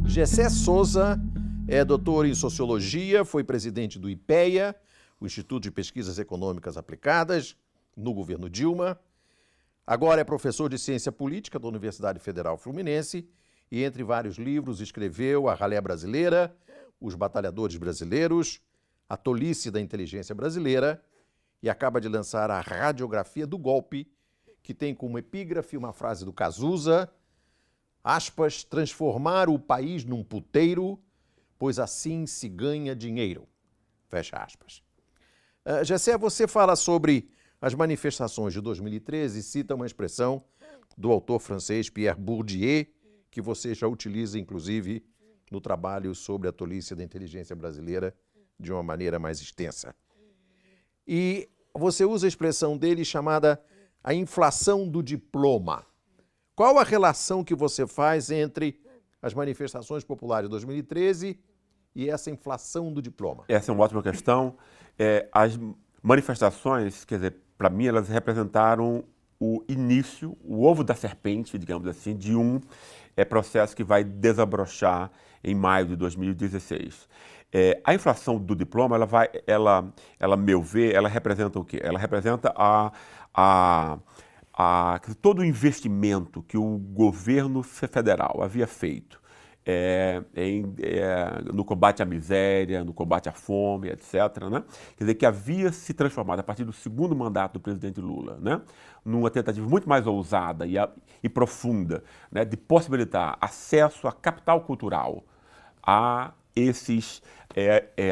Gessé Souza é doutor em Sociologia, foi presidente do IPEA, o Instituto de Pesquisas Econômicas Aplicadas, no governo Dilma. Agora é professor de Ciência Política da Universidade Federal Fluminense e, entre vários livros, escreveu A Ralé Brasileira, Os Batalhadores Brasileiros, A Tolice da Inteligência Brasileira e acaba de lançar A Radiografia do Golpe, que tem como epígrafe uma frase do Cazuza, aspas, transformar o país num puteiro, pois assim se ganha dinheiro. Fecha aspas. Gessé, você fala sobre as manifestações de 2013 e cita uma expressão do autor francês Pierre Bourdieu, que você já utiliza, inclusive, no trabalho sobre a tolice da inteligência brasileira de uma maneira mais extensa. E você usa a expressão dele chamada a inflação do diploma. Qual a relação que você faz entre as manifestações populares de 2013 e essa inflação do diploma? Essa é uma ótima questão. As manifestações, quer dizer, para mim, elas representaram o início, o ovo da serpente, digamos assim, de um processo que vai desabrochar em maio de 2016. A inflação do diploma, ela, meu ver, ela representa o quê? Ela representa todo o investimento que o governo federal havia feito no combate à miséria, no combate à fome, etc., né? Quer dizer, que havia se transformado, a partir do segundo mandato do presidente Lula, né? Numa tentativa muito mais ousada e profunda, né? De possibilitar acesso a capital cultural a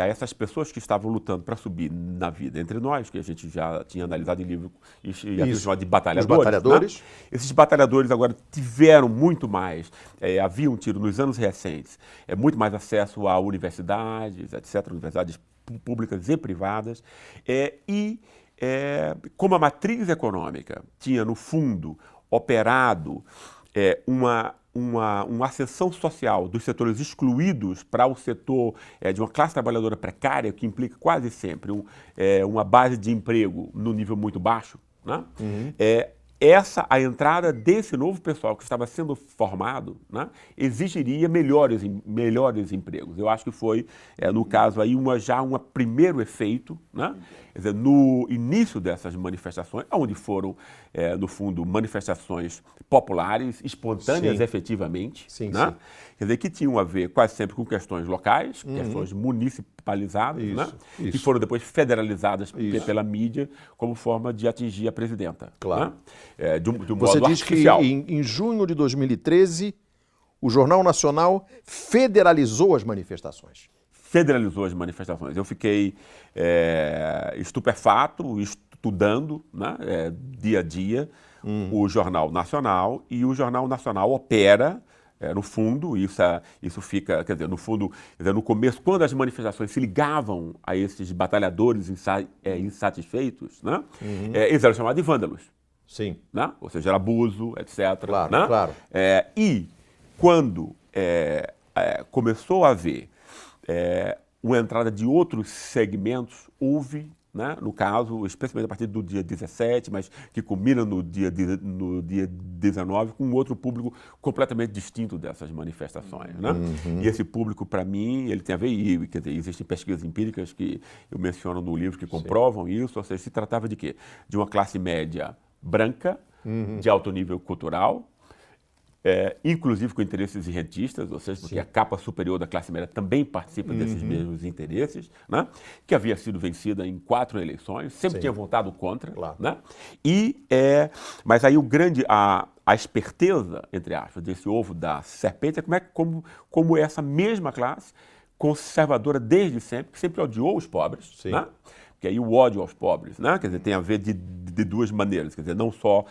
essas pessoas que estavam lutando para subir na vida entre nós, que a gente já tinha analisado em livro e havia chamado de batalhadores. Os batalhadores. Né? Esses batalhadores agora tiveram muito mais, haviam tido nos anos recentes, muito mais acesso a universidades, etc., universidades públicas e privadas, como a matriz econômica tinha, no fundo, operado uma ascensão social dos setores excluídos para o setor de uma classe trabalhadora precária, que implica quase sempre uma base de emprego no nível muito baixo, né? Uhum. A entrada desse novo pessoal que estava sendo formado, né, exigiria melhores empregos. Eu acho que foi, no caso aí, um primeiro efeito, né? Quer dizer, no início dessas manifestações, onde foram, no fundo, manifestações populares, espontâneas, Sim. efetivamente, Sim, né? sim. Quer dizer, que tinham a ver quase sempre com questões locais, questões municipalizadas, Isso, né? isso. Que foram depois federalizadas Isso. pela mídia como forma de atingir a presidenta. Claro. Né? De um Você modo diz artificial. que em junho de 2013, o Jornal Nacional federalizou as manifestações. Federalizou as manifestações. Eu fiquei estupefato, estudando, né, dia a dia, o Jornal Nacional, e o Jornal Nacional opera, no fundo, isso fica, quer dizer, no fundo, no começo, quando as manifestações se ligavam a esses batalhadores insatisfeitos, né, eles eram chamados de vândalos. Sim. Né? Ou seja, era abuso, etc. Claro, né? claro. E quando começou a haver uma entrada de outros segmentos, houve, né, no caso, especialmente a partir do dia 17, mas que culmina no dia 19, com um outro público completamente distinto dessas manifestações. Né? E esse público, para mim, ele tem a ver, quer dizer, existem pesquisas empíricas que eu menciono no livro que comprovam isso, ou seja, se tratava de quê? De uma classe média branca, de alto nível cultural, inclusive com interesses rentistas, ou seja, porque a capa superior da classe média também participa desses mesmos interesses, né? Que havia sido vencida em 4 eleições, sempre tinha votado contra. Claro. Né? Mas aí a esperteza, entre aspas, desse ovo da serpente é como essa mesma classe, conservadora desde sempre, que sempre odiou os pobres, né? Porque aí o ódio aos pobres, né? Quer dizer, tem a ver de duas maneiras, quer dizer, não só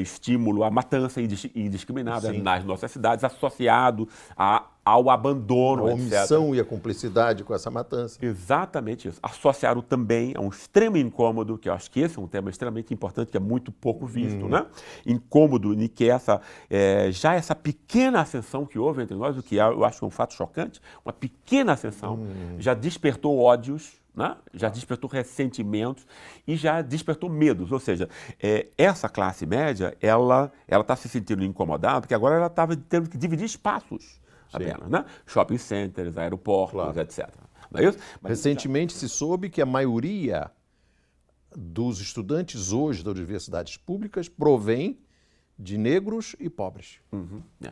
estímulo à matança indiscriminada nas nossas cidades, associado ao abandono, A omissão e a cumplicidade com essa matança. Exatamente isso. Associaram também a um extremo incômodo, que eu acho que esse é um tema extremamente importante, que é muito pouco visto, né? Incômodo em que já essa pequena ascensão que houve entre nós, o que eu acho que é um fato chocante, uma pequena ascensão já despertou ódios, né? Já despertou ressentimentos e já despertou medos. Ou seja, essa classe média, ela está se sentindo incomodada, porque agora ela estava tendo que dividir espaços apenas, né? Shopping centers, aeroportos, Claro. etc. Não é isso? Mas Recentemente se soube que a maioria dos estudantes hoje das universidades públicas provém de negros e pobres. é.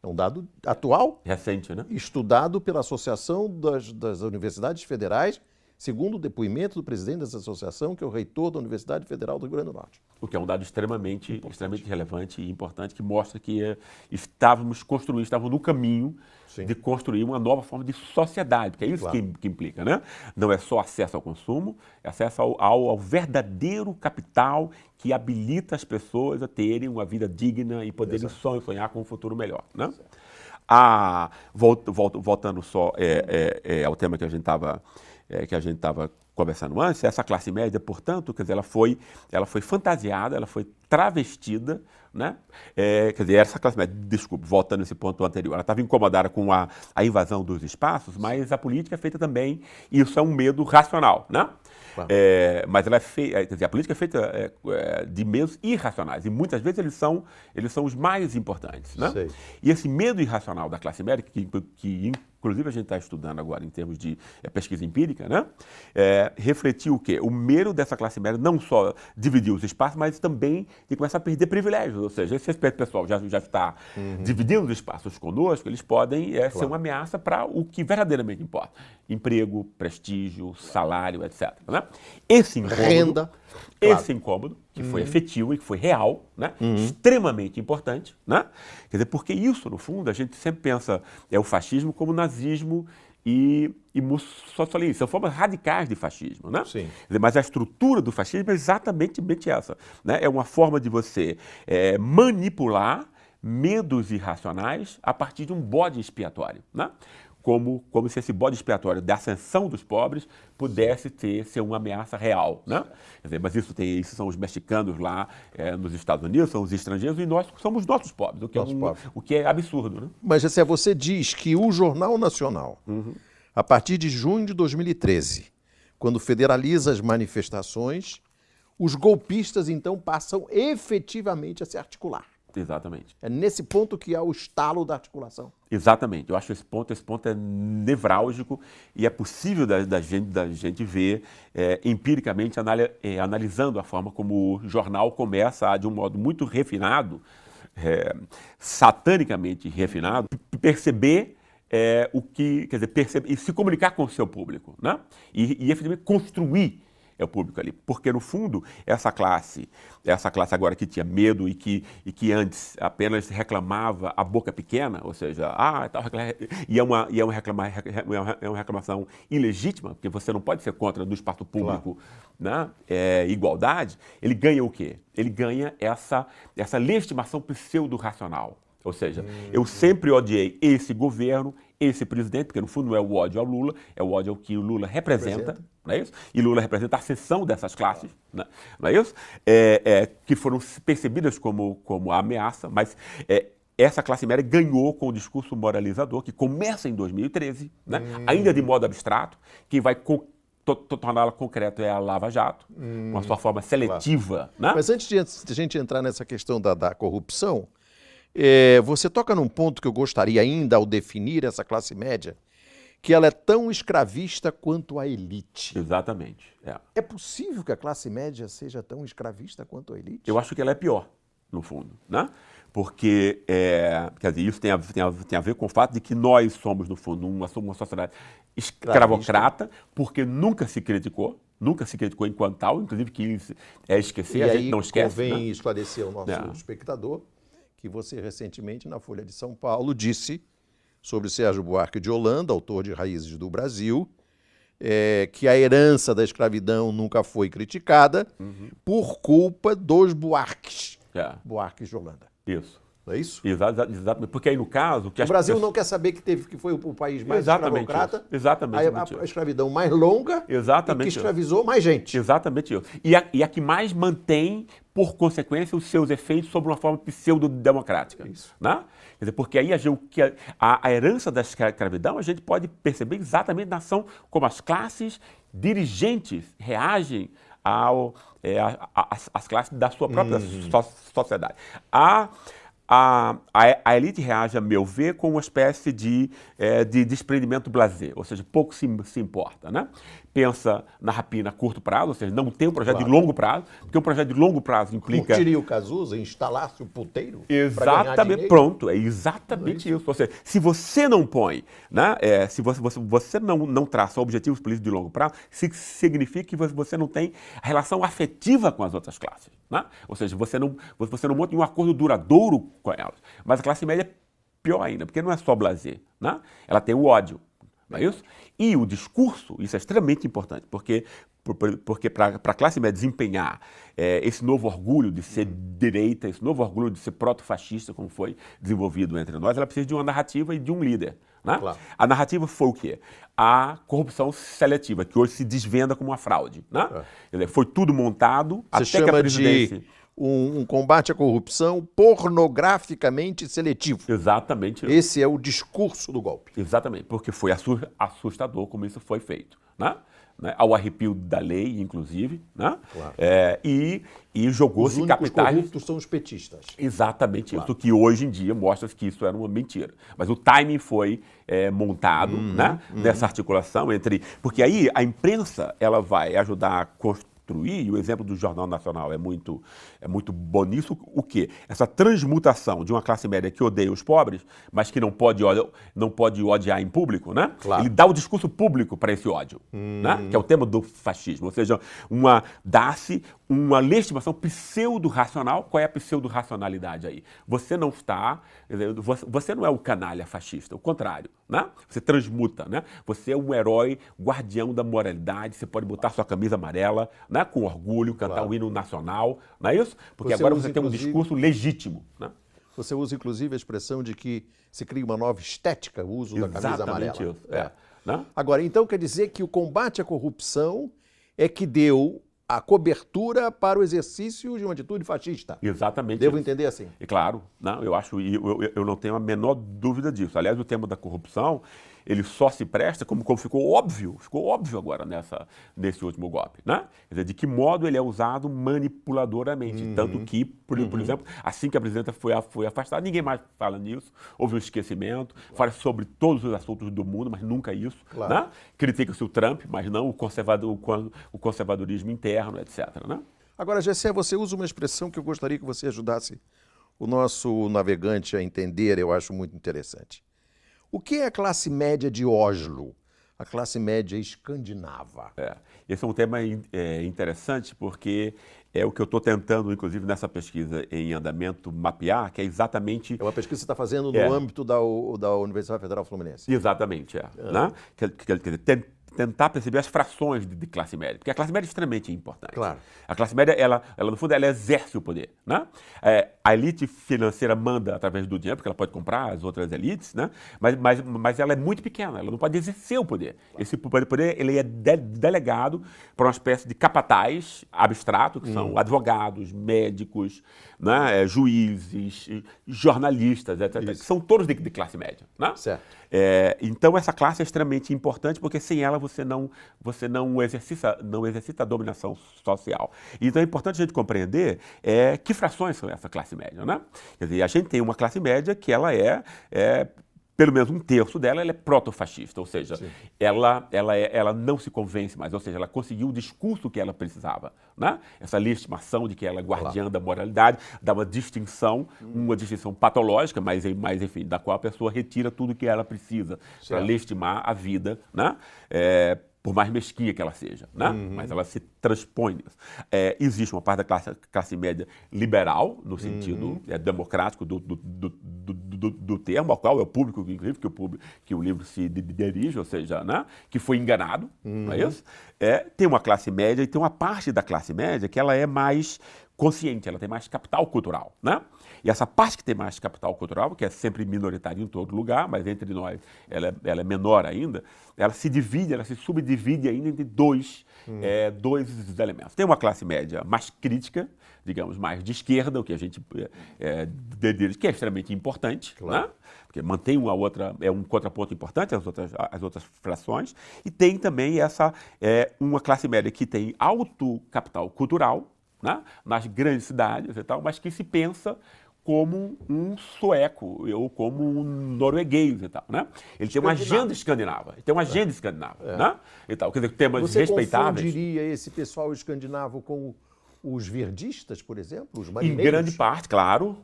É um dado atual, Recente, né? estudado pela Associação das Universidades Federais, segundo o depoimento do presidente dessa associação, que é o reitor da Universidade Federal do Rio Grande do Norte. O que é um dado extremamente relevante e importante, que mostra que estávamos no caminho Sim. de construir uma nova forma de sociedade, porque é isso Claro. que implica, né? Não é só acesso ao consumo, é acesso ao verdadeiro capital que habilita as pessoas a terem uma vida digna e poderem sonhar com um futuro melhor, né? Voltando só ao tema que a gente estava conversando antes, essa classe média, portanto, quer dizer, ela foi fantasiada, ela foi travestida, né? Quer dizer, essa classe média, desculpe, voltando nesse ponto anterior, ela estava incomodada com a invasão dos espaços, mas a política é feita também, e isso é um medo racional, né? Claro. Mas ela quer dizer, a política é feita de medos irracionais, e muitas vezes eles são os mais importantes, né? Sei. E esse medo irracional da classe média, que inclusive a gente está estudando agora em termos de pesquisa empírica, né? Refletiu o quê? O medo dessa classe média não só dividir os espaços, mas também de começar a perder privilégios. Ou seja, esse pessoal já está dividindo os espaços conosco, eles podem ser uma ameaça para o que verdadeiramente importa. Emprego, prestígio, salário, etc. Né? Esse incômodo, Renda. esse incômodo, que foi efetivo e que foi real, né? Extremamente importante, né? Quer dizer, porque isso, no fundo, a gente sempre pensa o fascismo como nazismo e mussolinismo. São formas radicais de fascismo, né? Sim. Quer dizer, mas a estrutura do fascismo é exatamente essa, né? É uma forma de você manipular medos irracionais a partir de um bode expiatório, né? Como se esse bode expiatório da ascensão dos pobres pudesse ser uma ameaça real, né? Quer dizer, mas isso são os mexicanos lá nos Estados Unidos, são os estrangeiros, e nós somos nossos pobres, o que é absurdo, né? Mas, Jessé, você diz que o Jornal Nacional, a partir de junho de 2013, quando federaliza as manifestações, os golpistas, então, passam efetivamente a se articular. Exatamente. É nesse ponto que há o estalo da articulação. Exatamente. Eu acho que esse ponto é nevrálgico e é possível da gente ver empiricamente, analisando a forma como o jornal começa a, de um modo muito refinado, satanicamente refinado, perceber o que, quer dizer, perceber e se comunicar com o seu público, né? E efetivamente construir o público ali, porque no fundo essa classe agora que tinha medo e que antes apenas reclamava a boca pequena, ou seja, é uma reclamação ilegítima, porque você não pode ser contra no espaço público, claro, né? Igualdade. Ele ganha o quê? Ele ganha essa legitimação pseudo-racional. Ou seja, eu sempre odiei esse governo, esse presidente, porque no fundo não é o ódio ao Lula, é o ódio ao que o Lula representa, não é isso? E Lula representa a ascensão dessas classes, né? Não é isso? Que foram percebidas como ameaça, mas essa classe média ganhou com o discurso moralizador, que começa em 2013, né? Ainda de modo abstrato, que vai torná-la concreta é a Lava Jato, com a sua forma seletiva. Claro. Né? Mas antes de a gente entrar nessa questão da corrupção, você toca num ponto que eu gostaria ainda, ao definir essa classe média, que ela é tão escravista quanto a elite. Exatamente. É possível que a classe média seja tão escravista quanto a elite? Eu acho que ela é pior, no fundo, né? Porque, quer dizer, isso tem a ver com o fato de que nós somos, no fundo, uma sociedade escravocrata, porque nunca se criticou enquanto tal, inclusive que esquecer, a gente não esquece. Convém né? esclarecer ao nosso espectador que você recentemente, na Folha de São Paulo, disse sobre Sérgio Buarque de Holanda, autor de Raízes do Brasil, que a herança da escravidão nunca foi criticada por culpa dos Buarques. Buarques de Holanda. Isso. Não é isso? Exatamente. Porque aí, no caso... O Brasil não quer saber que foi o país mais escravocrata. Exatamente. A escravidão mais longa e que escravizou mais gente. Exatamente isso. E a que mais mantém, por consequência, os seus efeitos sobre uma forma pseudo-democrática. Isso. Né? Quer dizer, porque aí a herança da escravidão a gente pode perceber exatamente na ação como as classes dirigentes reagem às classes da sua própria sociedade. a elite reage, a meu ver, com uma espécie de desprendimento blasé, ou seja, pouco se importa, né? Pensa na rapina a curto prazo, ou seja, não tem um projeto de longo prazo, porque um projeto de longo prazo implica... Como diria o Cazuza, instalar-se o puteiro para ganhar Exatamente, dinheiro. pronto, é exatamente isso. Ou seja, se você não põe, né, se você não traça objetivos políticos de longo prazo, significa que você não tem a relação afetiva com as outras classes. Né? Ou seja, você não monta um acordo duradouro com elas. Mas a classe média é pior ainda, porque não é só blazer, né? Ela tem o ódio. Não é isso? E o discurso, isso é extremamente importante, porque para a classe média desempenhar esse novo orgulho de ser direita, esse novo orgulho de ser proto-fascista, como foi desenvolvido entre nós, ela precisa de uma narrativa e de um líder. Né? Claro. A narrativa foi o quê? A corrupção seletiva, que hoje se desvenda como uma fraude. Né? Quer dizer, foi tudo montado Você até chama que a presidência... de um combate à corrupção pornograficamente seletivo. Exatamente. Esse é o discurso do golpe. Exatamente, porque foi assustador como isso foi feito, né? Ao arrepio da lei, inclusive, né? Claro. E jogou-se capitais... Os corruptos são os petistas. Exatamente, Claro. isso que hoje em dia mostra que isso era uma mentira. Mas o timing foi montado, né? Nessa articulação entre... Porque aí a imprensa ela vai ajudar a construir, e o exemplo do Jornal Nacional é muito bom nisso, o quê? Essa transmutação de uma classe média que odeia os pobres, mas que não pode odiar em público, né? Claro. Ele dá o discurso público para esse ódio, né? Que é o tema do fascismo, ou seja, dá-se uma legitimação pseudo-racional. Qual é a pseudo-racionalidade aí? Você não está, você não é o canalha fascista, o contrário, né? Você transmuta, né? Você é um herói, guardião da moralidade, você pode botar sua camisa amarela, né? Com orgulho, cantar o hino nacional, não é isso? Porque agora você tem um discurso legítimo, né? Você usa, inclusive, a expressão de que se cria uma nova estética, o uso da camisa amarela. Exatamente isso. Né? Agora, então quer dizer que o combate à corrupção é que deu a cobertura para o exercício de uma atitude fascista. Exatamente. Devo entender assim? E claro, não, eu não tenho a menor dúvida disso. Aliás, o tema da corrupção, ele só se presta, como ficou óbvio agora nesse último golpe, né? Quer dizer, de que modo ele é usado manipuladoramente. Tanto que, por exemplo, assim que a presidenta foi afastada, ninguém mais fala nisso, houve um esquecimento, fala sobre todos os assuntos do mundo, mas nunca isso. Claro. Né? Critica-se o Trump, mas não o conservadorismo interno, etc. Né? Agora, Gessé, você usa uma expressão que eu gostaria que você ajudasse o nosso navegante a entender, eu acho muito interessante. O que é a classe média de Oslo? A classe média escandinava? Esse é um tema interessante porque é o que eu estou tentando, inclusive, nessa pesquisa em andamento, mapear, que é exatamente... É uma pesquisa que você está fazendo no âmbito da Universidade Federal Fluminense. Exatamente, Né? Quer dizer, tentar perceber as frações de classe média, porque a classe média é extremamente importante. Claro. A classe média, ela no fundo, ela exerce o poder, né? A elite financeira manda através do dinheiro, porque ela pode comprar as outras elites, né? Mas ela é muito pequena, ela não pode exercer o poder. Claro. Esse poder ele é delegado para uma espécie de capataz abstrato, que são advogados, médicos, né? Juízes, jornalistas, etc. Que são todos de classe média, né? Certo. Então essa classe é extremamente importante, porque sem ela você não exercita a dominação social. Então é importante a gente compreender que frações são essa classe média, né? Quer dizer, a gente tem uma classe média que ela pelo menos um terço dela é proto-fascista, ou seja, ela não se convence mais, ou seja, ela conseguiu o discurso que ela precisava, né? Essa legitimação de que ela é guardiã da moralidade, dá uma distinção patológica, mas enfim, da qual a pessoa retira tudo que ela precisa para legitimar a vida, né? Por mais mesquinha que ela seja, né? Mas ela se transpõe nisso. Existe uma parte da classe média liberal, no sentido democrático do termo, ao qual é o público, inclusive, que o livro se dirige, ou seja, né? Que foi enganado, não é isso? Tem uma classe média e tem uma parte da classe média que ela é mais consciente, ela tem mais capital cultural, né? E essa parte que tem mais capital cultural, que é sempre minoritária em todo lugar, mas entre nós ela é menor ainda, ela se subdivide ainda entre dois elementos. Tem uma classe média mais crítica, digamos, mais de esquerda, o que a gente diz que é extremamente importante, claro, né? Porque mantém um contraponto importante às outras frações, e tem também uma classe média que tem alto capital cultural, né? Nas grandes cidades e tal, mas que se pensa como um sueco ou como um norueguês e tal, né? Ele tem uma agenda escandinava, né? E tal, quer dizer, temas Você respeitáveis. confundiria esse pessoal escandinavo com os verdistas, por exemplo, os Em marinheiros? grande parte, claro,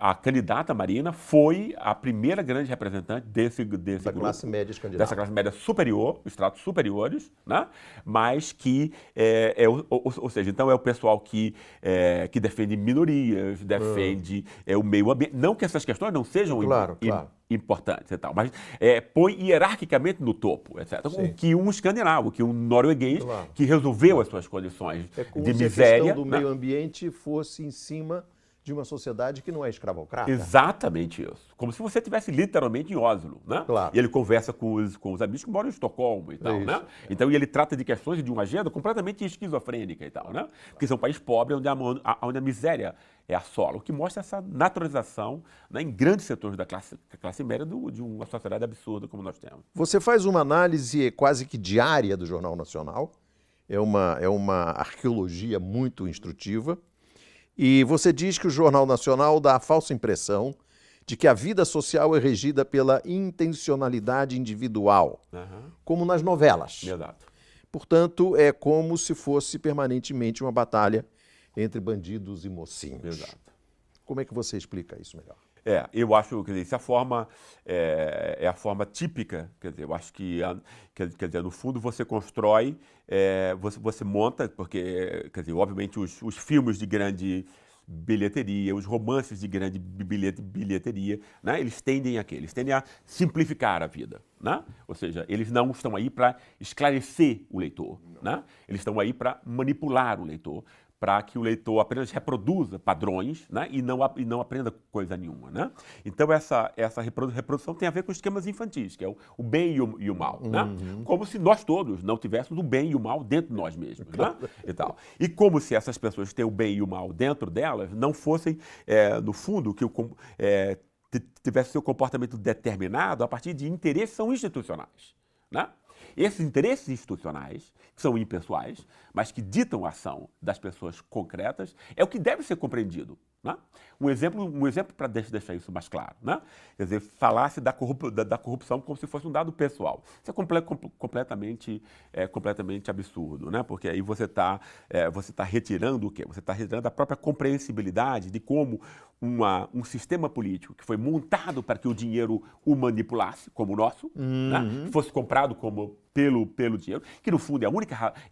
a candidata Marina foi a primeira grande representante desse Da grupo, classe média escandinava. dessa classe média superior, estratos superiores, né? Mas que, ou seja, então é o pessoal que defende minorias, defende o meio ambiente. Não que essas questões não sejam Claro. importantes e tal, mas põe hierarquicamente no topo, etc. O que um escandinavo, que um norueguês, Claro. que resolveu as suas condições É como de se a miséria. questão do né? meio ambiente fosse em cima de uma sociedade que não é escravocrata. Exatamente isso. Como se você estivesse literalmente em Oslo, né? Claro. E ele conversa com os amigos que moram em Estocolmo e tal, Isso. né? Então, e ele trata de questões de uma agenda completamente esquizofrênica e tal, né? Porque são um país pobre onde a miséria assola, o que mostra essa naturalização, né, em grandes setores da classe média de uma sociedade absurda como nós temos. Você faz uma análise quase que diária do Jornal Nacional, é uma arqueologia muito instrutiva, e você diz que o Jornal Nacional dá a falsa impressão de que a vida social é regida pela intencionalidade individual, como nas novelas. Exato. Portanto, é como se fosse permanentemente uma batalha entre bandidos e mocinhos. Exato. Como é que você explica isso melhor? Eu acho que essa forma é a forma típica, quer dizer, eu acho que, quer dizer, no fundo você constrói, você monta, porque, quer dizer, obviamente os filmes de grande bilheteria, os romances de grande bilheteria, né, eles tendem a simplificar a vida, né? Ou seja, eles não estão aí para esclarecer o leitor, né? Eles estão aí para manipular o leitor, para que o leitor apenas reproduza padrões, né, e não aprenda coisa nenhuma, né? Então essa reprodução tem a ver com esquemas infantis, que é o bem e o mal, né? Como se nós todos não tivéssemos o bem e o mal dentro de nós mesmos, né? E tal. E como se essas pessoas que têm o bem e o mal dentro delas não fossem, no fundo, tivesse seu comportamento determinado a partir de interesses que são institucionais, né? Esses interesses institucionais, que são impessoais, mas que ditam a ação das pessoas concretas, é o que deve ser compreendido, né? Um exemplo para deixar isso mais claro, né? Quer dizer, falasse da corrupção como se fosse um dado pessoal. Isso é completamente absurdo, né? Porque aí você tá retirando o quê? Você está retirando a própria compreensibilidade de como um sistema político que foi montado para que o dinheiro o manipulasse, como o nosso, né? Fosse comprado pelo dinheiro, que no fundo é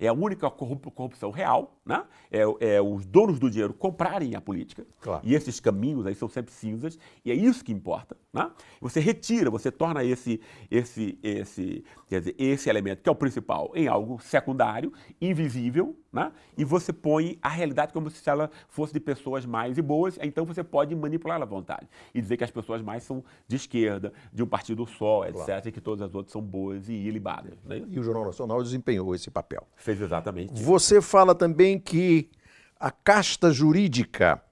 a única corrupção real, né? É os donos do dinheiro comprarem a política. Claro. E esses caminhos aí são sempre cinzas, e é isso que importa, né? Você retira, você torna esse elemento, que é o principal, em algo secundário, invisível, né? E você põe a realidade como se ela fosse de pessoas mais e boas, então você pode manipular à vontade e dizer que as pessoas mais são de esquerda, de um partido só, etc., claro, e que todas as outras são boas e ilibadas, né? E o Jornal Nacional desempenhou esse papel. Fez exatamente isso. Você fala também que a casta jurídica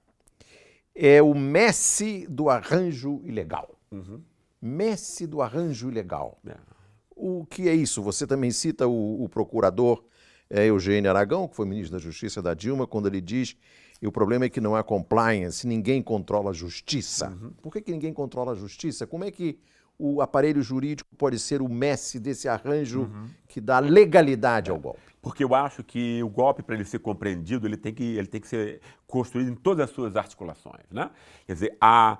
é o Messi do arranjo ilegal. Messi do arranjo ilegal. O que é isso? Você também cita o procurador Eugênio Aragão, que foi ministro da Justiça da Dilma, quando ele diz que o problema é que não há compliance, ninguém controla a justiça. Por que ninguém controla a justiça? Como é que o aparelho jurídico pode ser o Messi desse arranjo que dá legalidade ao golpe? Porque eu acho que o golpe, para ele ser compreendido, ele tem que ser construído em todas as suas articulações, né? Quer dizer, a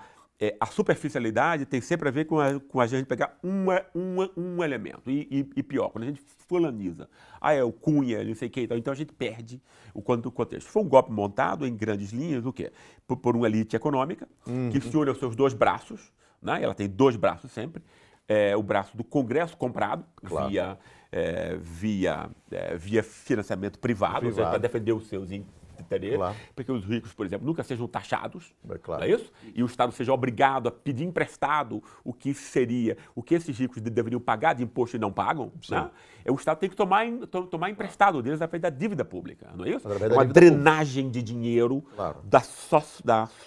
superficialidade tem sempre a ver com a gente pegar um elemento. E pior, quando a gente fulaniza, é o Cunha, não sei o que, então a gente perde o contexto. Foi um golpe montado em grandes linhas, o quê? Por uma elite econômica, que se une aos seus dois braços, né? Ela tem dois braços sempre. O braço do Congresso comprado, claro, via financiamento privado. Para defender os seus interesses, claro, porque os ricos, por exemplo, nunca sejam taxados, claro, não é isso? E o Estado seja obrigado a pedir emprestado o que esses ricos deveriam pagar de imposto e não pagam, né? O Estado tem que tomar emprestado deles através da dívida pública, não é isso? Uma drenagem de dinheiro, claro, da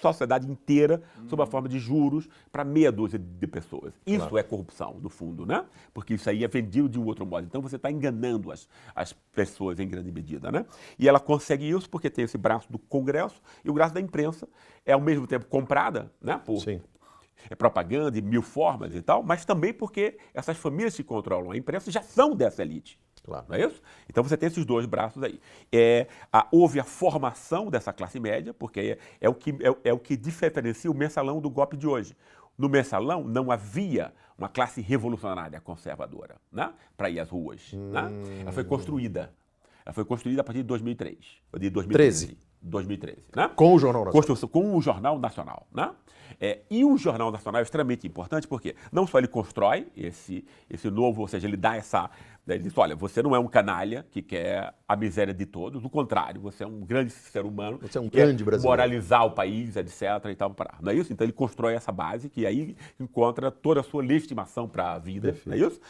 sociedade inteira sob a forma de juros para meia dúzia de pessoas. Isso, claro, é corrupção, no fundo, né? Porque isso aí é vendido de um outro modo. Então você está enganando as pessoas em grande medida, né? E ela consegue isso porque tem esse braço do Congresso e o braço da imprensa é ao mesmo tempo comprada, né, por Sim. propaganda de mil formas e tal, mas também porque essas famílias que controlam a imprensa já são dessa elite. Claro. Não é isso? Então você tem esses dois braços aí. Houve a formação dessa classe média, porque é o que diferencia o mensalão do golpe de hoje. No mensalão não havia uma classe revolucionária conservadora, né, para ir às ruas. Né? Ela foi construída. Ela foi construída a partir de 2003, de 2013, né? Com o Jornal Nacional. Construção com o Jornal Nacional, né? E o Jornal Nacional é extremamente importante porque não só ele constrói esse novo, ou seja, ele dá essa... Ele diz, olha, você não é um canalha que quer a miséria de todos, do contrário, você é um grande ser humano, Você é um que quer grande brasileiro. moralizar o país, etc. e tal, não é isso? Então ele constrói essa base que aí encontra toda a sua legitimação para a vida, Perfeito. não é isso?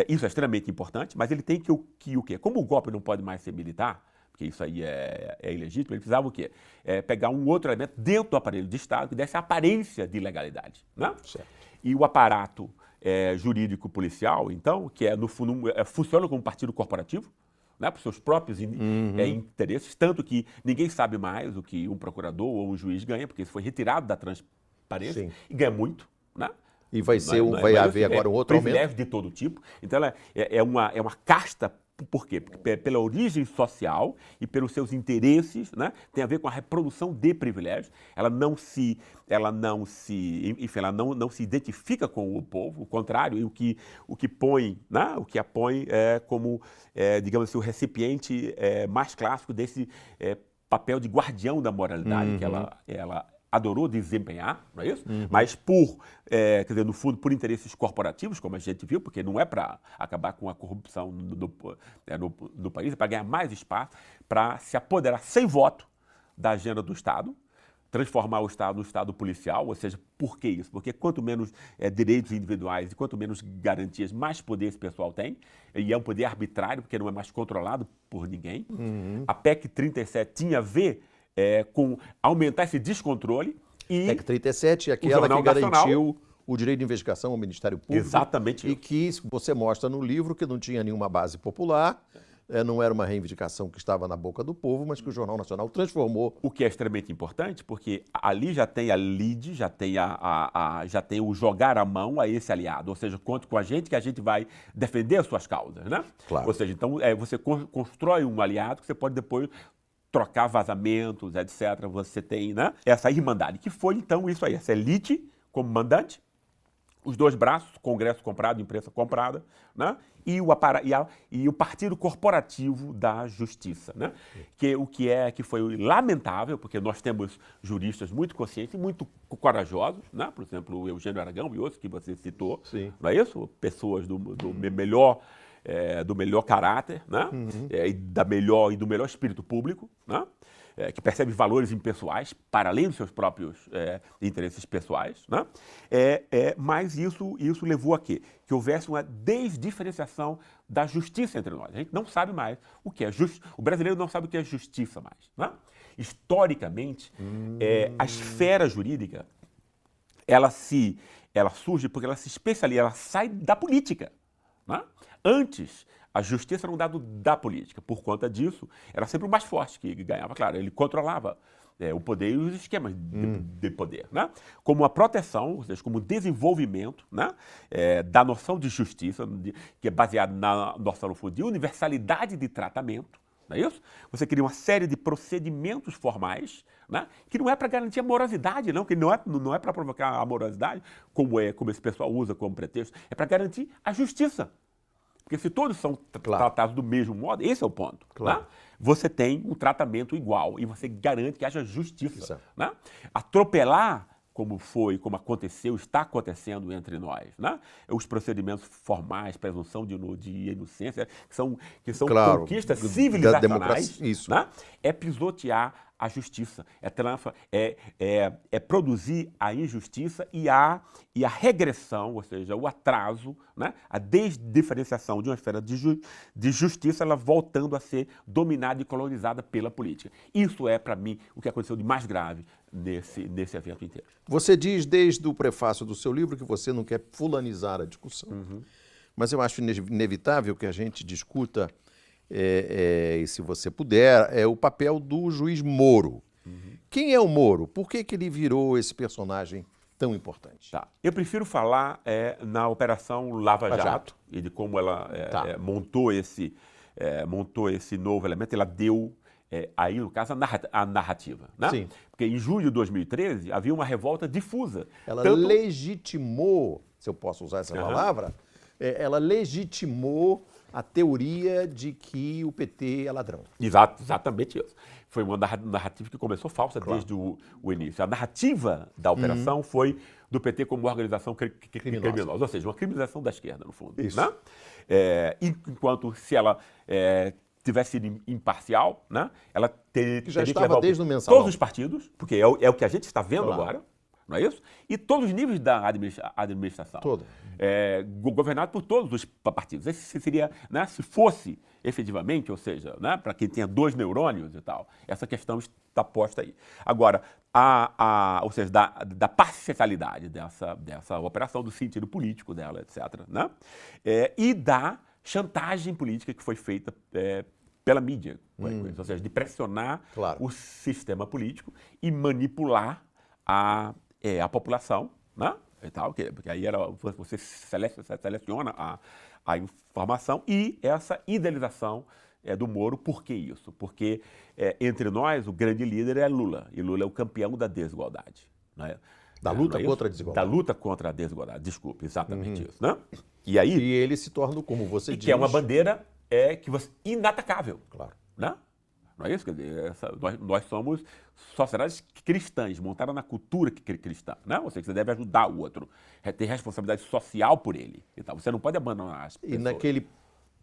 Isso é extremamente importante, mas ele tem que o quê? Como o golpe não pode mais ser militar, porque isso aí é ilegítimo, ele precisava o quê? Pegar um outro elemento dentro do aparelho de Estado que desse a aparência de legalidade. Né? Certo. E o aparato jurídico policial, então, que no fundo funciona como partido corporativo, né, para os seus próprios interesses, tanto que ninguém sabe mais o que um procurador ou um juiz ganha, porque isso foi retirado da transparência. Sim. E ganha muito. Né? E vai haver agora um outro aumento? Privilégios de todo tipo. Então, ela é uma casta. Por quê? Porque pela origem social e pelos seus interesses, né, tem a ver com a reprodução de privilégios. Ela não se identifica com o povo, o contrário, e o que põe, né, o que a põe como, digamos assim, o recipiente mais clássico desse papel de guardião da moralidade que ela adorou desempenhar, não é isso? Mas quer dizer, no fundo, por interesses corporativos, como a gente viu, porque não é para acabar com a corrupção no país, é para ganhar mais espaço, para se apoderar sem voto da agenda do Estado, transformar o Estado no Estado policial, ou seja, por que isso? Porque quanto menos direitos individuais e quanto menos garantias, mais poder esse pessoal tem, e é um poder arbitrário, porque não é mais controlado por ninguém. A PEC 37 tinha a ver com aumentar esse descontrole e... PEC 37 é aquela que garantiu o direito de investigação ao Ministério Público. Exatamente. E que você mostra no livro que não tinha nenhuma base popular, não era uma reivindicação que estava na boca do povo, mas que o Jornal Nacional transformou. O que é extremamente importante, porque ali já tem a lide, já tem o jogar a mão a esse aliado, ou seja, conte com a gente que a gente vai defender as suas causas, né? Claro. Ou seja, então você constrói um aliado que você pode depois trocar vazamentos, etc. Você tem, né, essa irmandade, que foi então isso aí, essa elite como mandante, os dois braços, Congresso comprado, imprensa comprada, né, e o partido corporativo da justiça, né, que foi lamentável, porque nós temos juristas muito conscientes e muito corajosos, né, por exemplo, o Eugênio Aragão e outros que você citou, Sim. não é isso? Pessoas do melhor caráter, né? E do melhor espírito público, né? Que percebe valores impessoais, para além dos seus próprios interesses pessoais. Né? Mas isso levou a quê? Que houvesse uma desdiferenciação da justiça entre nós. A gente não sabe mais o que é justiça. O brasileiro não sabe o que é justiça mais. Né? Historicamente, a esfera jurídica, ela surge porque ela se especializa, ela sai da política. Né? Antes, a justiça era um dado da política. Por conta disso, era sempre o mais forte que ganhava. Claro, ele controlava o poder e os esquemas de poder. Né? Como a proteção, ou seja, como o desenvolvimento, né, da noção de justiça, que é baseada na noção de universalidade de tratamento. Não é isso? Você cria uma série de procedimentos formais, né, que não é para garantir a morosidade, não, que não é para provocar a morosidade, como esse pessoal usa como pretexto, é para garantir a justiça. Porque se todos são tratados do mesmo modo, esse é o ponto. Claro. Né? Você tem um tratamento igual e você garante que haja justiça. Isso. Né? Atropelar, como aconteceu, está acontecendo entre nós, né? Os procedimentos formais, presunção de inocência, que são Claro, conquistas da civilizacionais, democracia, isso. né? É pisotear a justiça, é produzir a injustiça e a regressão, ou seja, o atraso, né? A desdiferenciação de uma esfera de justiça, ela voltando a ser dominada e colonizada pela política. Isso é, para mim, o que aconteceu de mais grave nesse evento inteiro. Você diz desde o prefácio do seu livro que você não quer fulanizar a discussão. Mas eu acho inevitável que a gente discuta e se você puder, é o papel do juiz Moro. Quem é o Moro? Por que ele virou esse personagem tão importante? Tá. Eu prefiro falar na Operação Lava Lava Jato, Jato. e de como ela Tá. montou esse novo elemento. Ela deu, aí no caso, a narrativa. Né? Sim. Porque em julho de 2013 havia uma revolta difusa. Ela Tanto- legitimou, se eu posso usar essa palavra, ela legitimou a teoria de que o PT é ladrão. Exatamente isso. Foi uma narrativa que começou falsa desde o início. A narrativa da operação foi do PT como uma organização criminosa, ou seja, uma criminalização da esquerda, no fundo. Isso. Né? Enquanto se ela tivesse sido imparcial, né? Ela teria Que já que estava levar desde o Mensalão. todos os partidos, porque é o que a gente está vendo Claro. agora, não é isso? E todos os níveis da administração. Todo. Governado por todos os partidos. Esse seria, né, se fosse efetivamente, ou seja, né, para quem tenha 2 neurônios e tal, essa questão está posta aí. Agora, ou seja, da parcialidade dessa operação, do sentido político dela, etc. Né? E da chantagem política que foi feita pela mídia, ou seja, de pressionar Claro. o sistema político e manipular a população, né? E tal, porque aí você seleciona a informação e essa idealização do Moro. Por que isso? Porque entre nós o grande líder é Lula, e Lula é o campeão da desigualdade. Né? Da luta Não é isso? contra a desigualdade. Da luta contra a desigualdade, desculpe, exatamente isso. Né? E aí, E ele se torna, como você diz... que é uma bandeira inatacável. Claro. Né? Não é isso? Quer dizer, nós somos sociedades cristãs, montadas na cultura cristã. Né? Ou seja, você deve ajudar o outro, ter responsabilidade social por ele. Então, você não pode abandonar as pessoas. E naquele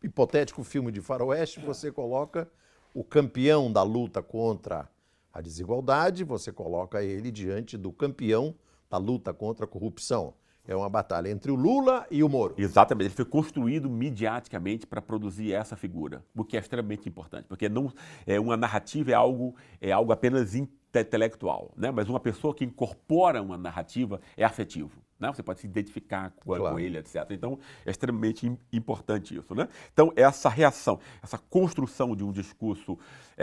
hipotético filme de faroeste, você coloca o campeão da luta contra a desigualdade, você coloca ele diante do campeão da luta contra a corrupção. É uma batalha entre o Lula e o Moro. Exatamente, ele foi construído midiaticamente para produzir essa figura, o que é extremamente importante, porque não uma narrativa é algo apenas intelectual, né? Mas uma pessoa que incorpora uma narrativa é afetivo, né? Você pode se identificar com ele, etc. Então é extremamente importante isso, né? Então essa reação, essa construção de um discurso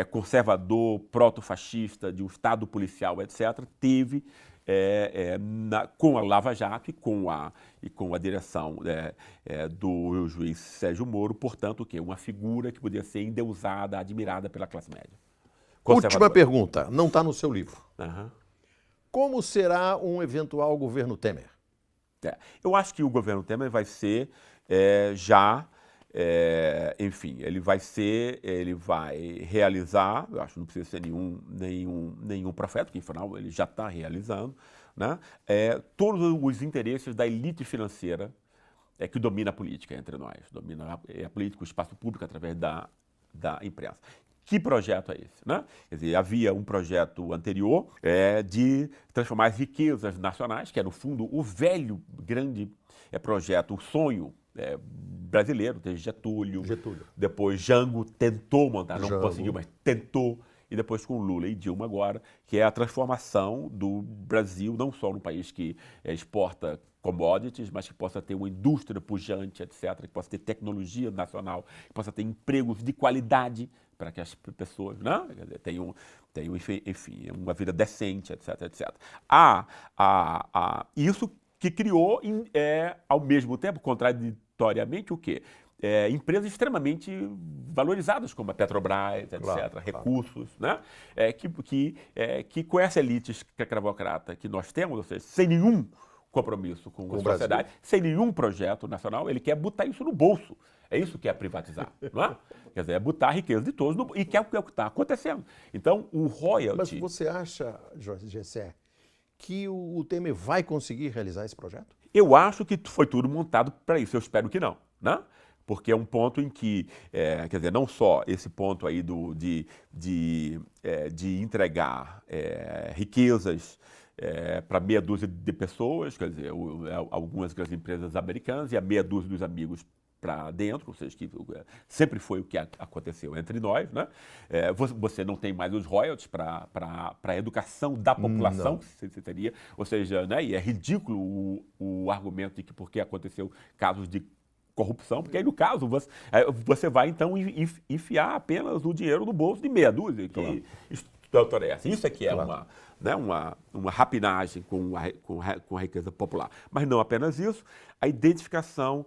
conservador, proto-fascista, de um Estado policial, etc., teve com a Lava Jato e com a direção do juiz Sérgio Moro, portanto, o quê? Uma figura que podia ser endeusada, admirada pela classe média. Última pergunta, não está no seu livro. Uhum. Como será um eventual governo Temer? Eu acho que o governo Temer vai ser enfim, ele vai realizar, eu acho que não precisa ser nenhum profeta, porque afinal ele já está realizando, né? Todos os interesses da elite financeira que domina a política entre nós, domina a política, o espaço público através da imprensa. Que projeto é esse? Né? Quer dizer, havia um projeto anterior de transformar as riquezas nacionais, que é no fundo o velho grande projeto, o sonho brasileiro, desde Getúlio. Depois Jango tentou montar, não conseguiu, mas tentou. E depois com Lula e Dilma agora, que é a transformação do Brasil, não só num país que exporta commodities, mas que possa ter uma indústria pujante, etc., que possa ter tecnologia nacional, que possa ter empregos de qualidade para que as pessoas, né, tenham enfim, uma vida decente, etc., etc. Isso que criou, ao mesmo tempo, contraditoriamente, o quê? Empresas extremamente valorizadas, como a Petrobras, etc., recursos, né? Que com essa elite escravocrata que nós temos, ou seja, sem nenhum compromisso com a sociedade, sem nenhum projeto nacional, ele quer botar isso no bolso. É isso que é privatizar, não é? Quer dizer, é botar a riqueza de todos e que é o que está acontecendo. Então, o royalty... Mas você acha, Jorge Gessé, que o Temer vai conseguir realizar esse projeto? Eu acho que foi tudo montado para isso, eu espero que não, né? Porque é um ponto em que, quer dizer, não só esse ponto aí de entregar riquezas para meia dúzia de pessoas, quer dizer, algumas grandes empresas americanas e a meia dúzia dos amigos para dentro, ou seja, que sempre foi o que aconteceu entre nós, né? Você não tem mais os royalties para a educação da população, que seria, ou seja, né? E é ridículo o argumento de que porque aconteceu casos de corrupção, porque aí, no caso, você vai, então, enfiar apenas o dinheiro no bolso de meia dúzia que doutor essa. Isso é que é uma rapinagem com a riqueza popular. Mas não apenas isso, a identificação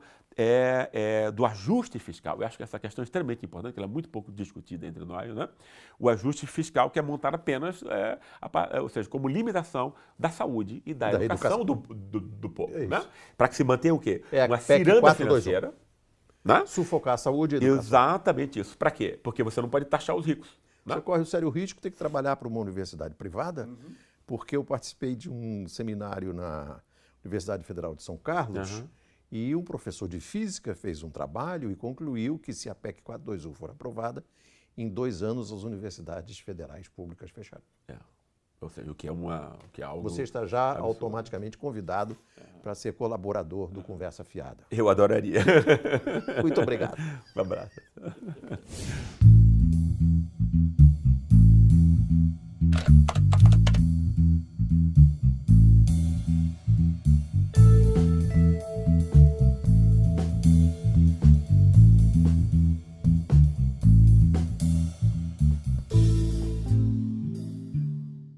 do ajuste fiscal. Eu acho que essa questão é extremamente importante, ela é muito pouco discutida entre nós, né? O ajuste fiscal que é montado apenas, ou seja, como limitação da saúde e da educação do povo. Né? Para que se mantenha o quê? Uma ciranda financeira. Né? Sufocar a saúde e a educação. Exatamente isso. Para quê? Porque você não pode taxar os ricos. Você corre o sério risco de ter que trabalhar para uma universidade privada, porque eu participei de um seminário na Universidade Federal de São Carlos, e um professor de física fez um trabalho e concluiu que se a PEC 421 for aprovada, em 2 anos as universidades federais públicas fecharam. Ou seja, o que é algo... Você está já automaticamente convidado para ser colaborador do Conversa Fiada. Eu adoraria. Muito obrigado. Um abraço.